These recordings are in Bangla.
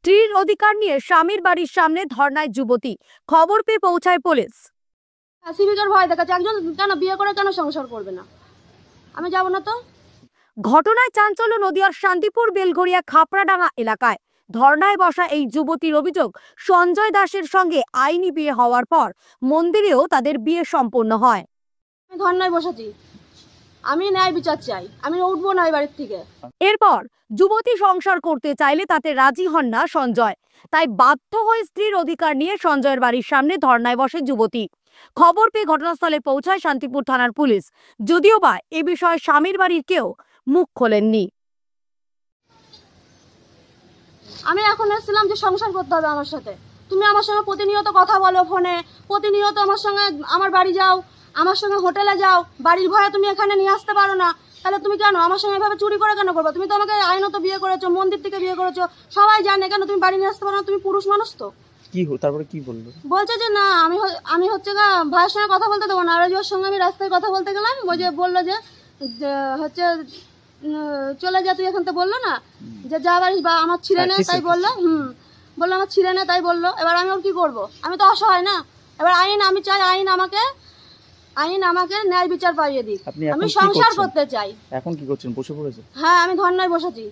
স্ত্রীর অধিকার নিয়ে স্বামীর বাড়ির সামনে ধর্নায় যুবতী, খবর পেয়ে পৌঁছায় পুলিশ। সিভিকের ভয় দেখাচ্ছে, একজন কেন বিয়ে করে কেন সংসার করবে না, আমি যাব না তো। ঘটনায় চাঞ্চল্য নদিয়ার শান্তিপুর বেলঘরিয়া খাপড়াডাঙ্গা এলাকায়। ধর্নায় বসা এই যুবতীর অভিযোগ, সঞ্জয় দাসের সঙ্গে আইনি বিয়ে হওয়ার পর মন্দিরেও তাদের বিয়ে সম্পন্ন হয়। আমি ধর্নায় বসেছি, আমি ন্যায় বিচার চাই, আমি উঠবো না এই বাড়ির থেকে। এরপর যুবতী সংসার করতে চাইলে তাতে রাজি হন না সঞ্জয়, তাই বাধ্য হয়ে স্ত্রীর অধিকার নিয়ে সঞ্জয়ের বাড়ির সামনে ধর্নায় বসে যুবতী। খবর পেয়ে ঘটনাস্থলে পৌঁছায় শান্তিপুর থানার পুলিশ, যদিও বা এ বিষয়ে স্বামীর বাড়ির কেউ মুখ খোলেননি। আমি এখন এসেছিলাম যে সংসার করতে হবে আমার সাথে, তুমি আমার সঙ্গে প্রতিনিয়ত কথা বলো ফোনে, প্রতিনিয়ত আমার সঙ্গে আমার বাড়ি যাও, আমার সঙ্গে হোটেলে যাও, বাড়ির ভয়ে তুমি এখানে নিয়ে আসতে পারো না, তাহলে তুমি কেন আমার সঙ্গে এভাবে চুরি করে কেন করবো? তুমি তো আমাকে আইনত বিয়ে করেছো, মন্দির থেকে বিয়ে করেছো, সবাই জানে, কেন তুমি বাড়ি নিয়ে আসতে পারো না? তুমি পুরুষ মানুষ তো। কি তারপরে কি বললো? বলছে যে না আমি হচ্ছে ভাইয়ের সঙ্গে কথা বলতে দেবো না। আর ওর সঙ্গে আমি রাস্তায় কথা বলতে গেলাম, ওই যে বললো যে হচ্ছে চলে যা তুই এখান থেকে, বললো না যে যা বাড়ি, বা আমার ছিঁড়ে নে, তাই বললো। বললো আমার ছিঁড়ে নে, তাই বললো। এবার আমি ওর কি করবো? আমি তো অসহায় না। এবার আইন, আমি চাই আইন আমাকে ন্যায় বিচার পাইয়ে দিক। আমি সংসার করতে চাই। এখন কি করছেন? বসে পড়েছে? হ্যাঁ, আমি ধর্নায় বসেছি।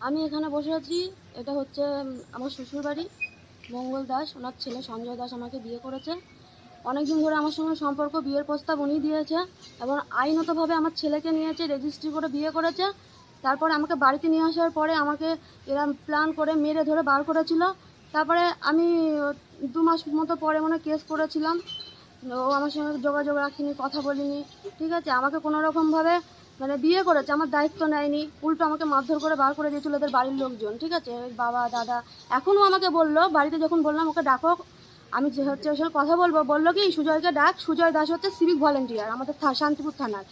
আমি এখানে বসে আছি, এটা হচ্ছে আমার শ্বশুর বাড়ি। মঙ্গল দাস, ওনার ছেলে সঞ্জয় দাস আমাকে বিয়ে করেছে। অনেকদিন ধরে আমার সঙ্গে সম্পর্ক, বিয়ের প্রস্তাব উনি দিয়েছে এবং আইনতভাবে আমার ছেলেকে নিয়েছে, রেজিস্ট্রি করে বিয়ে করেছে। তারপরে আমাকে বাড়িতে নিয়ে আসার পরে আমাকে এরা প্ল্যান করে মেরে ধরে বার করেছিল। তারপরে আমি 2 মাস মতো পরে মনে কেস করেছিলাম। ও আমার সঙ্গে যোগাযোগ রাখিনি, কথা বলিনি, ঠিক আছে। আমাকে কোনো রকমভাবে মানে বিয়ে করেছে, আমার দায়িত্ব নেয়নি, উল্টো আমাকে মারধর করে বার করে দিয়েছিল ওদের বাড়ির লোকজন, ঠিক আছে, বাবা দাদা। এখনও আমাকে বললো, বাড়িতে যখন বললাম ওকে ডাকো, আমি যে হচ্ছে ওর সঙ্গে কথা বলবো, বললো কি সুজয়কে ডাক। সুজয় দাস হচ্ছে সিভিক ভলেন্টিয়ার আমাদের শান্তিপুর থানার।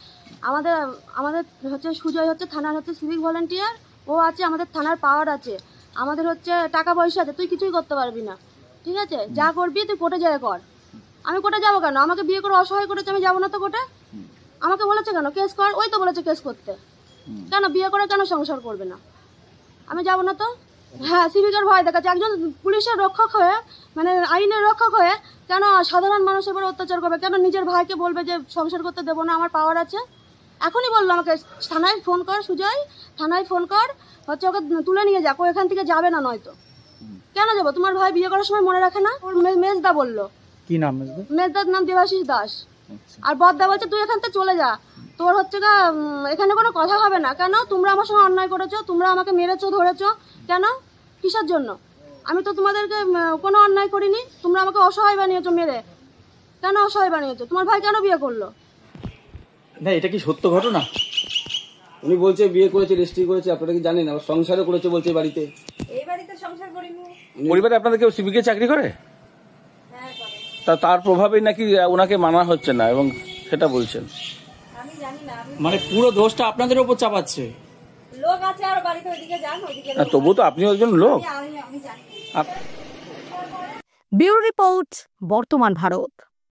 আমাদের হচ্ছে সুজয় হচ্ছে থানার হচ্ছে সিভিক ভলেন্টিয়ার, ও আছে আমাদের থানার পাওয়ার আছে, আমাদের হচ্ছে টাকা পয়সা আছে, তুই কিছুই করতে পারবি না, ঠিক আছে, যা করবি তুই কোর্টে যেয়ে কর। আমি কোর্টে যাবো কেন? আমাকে বিয়ে করে অসহায় করেছে, আমি যাবো না তো কোর্টে। আমাকে বলেছে কেন কেস কর, ওই তো বলেছে কেস করতে, কেন বিয়ে করে কেন সংসার করবে না? আমি যাবো না তো। হ্যাঁ, সিভিকের ভয় দেখাচ্ছে, একজন পুলিশের রক্ষক হয়ে, মানে আইনের রক্ষক হয়ে কেন সাধারণ মানুষের উপর অত্যাচার করবে? কেন নিজের ভাইকে বলবে যে সংসার করতে দেবো না, আমার পাওয়ার আছে? এখনই বললো আমাকে থানায় ফোন কর, সুজয় থানায় ফোন কর, হচ্ছে ওকে তুলে নিয়ে যাক, ও এখান থেকে যাবে না। নয়তো কেন যাবো? তোমার ভাই বিয়ে করার সময় মনে রাখে না? ওর মেজদা বললো। কি নাম মেজদার নাম দেবাশিস দাস। আর বদ্দা বলছে তুই এখান থেকে চলে যা, তোর হচ্ছে এখানে কোনো কথা হবে না। কেন? তোমরা আমার সঙ্গে অন্যায় করেছো, তোমরা আমাকে মেরেছো, ধরেছো, কেন, কিসের জন্য? আমি তো তোমাদেরকে কোনো অন্যায় করিনি, তোমরা আমাকে অসহায় বানিয়েছো মেরে। কেন অসহায় বানিয়েছো? তোমার ভাই কেন বিয়ে করলো? না, এটা কি সত্য ঘটনা? উনি বলছে বিয়ে করেছে, রেজিস্ট্রি করেছে, আপনারা কি জানেন? আবার সংসারও করেছে বলছে বাড়িতে। এই বাড়িতে সংসার করিনি। পরিবারে আপনাদের কেউ সিভিকে চাকরি করে? তার প্রভাবেই নাকি ওনাকে মানা হচ্ছে না, এবং সেটা বলছেন। আমি জানি না, মানে পুরো দোষটা আপনাদের উপর চাপাচ্ছে। লোক আছে আর বাড়িতে ওইদিকে যান, ওইদিকে তবু তো আপনিও একজন লোক। আমি জানি। ব্যুরো রিপোর্ট, বর্তমান ভারত।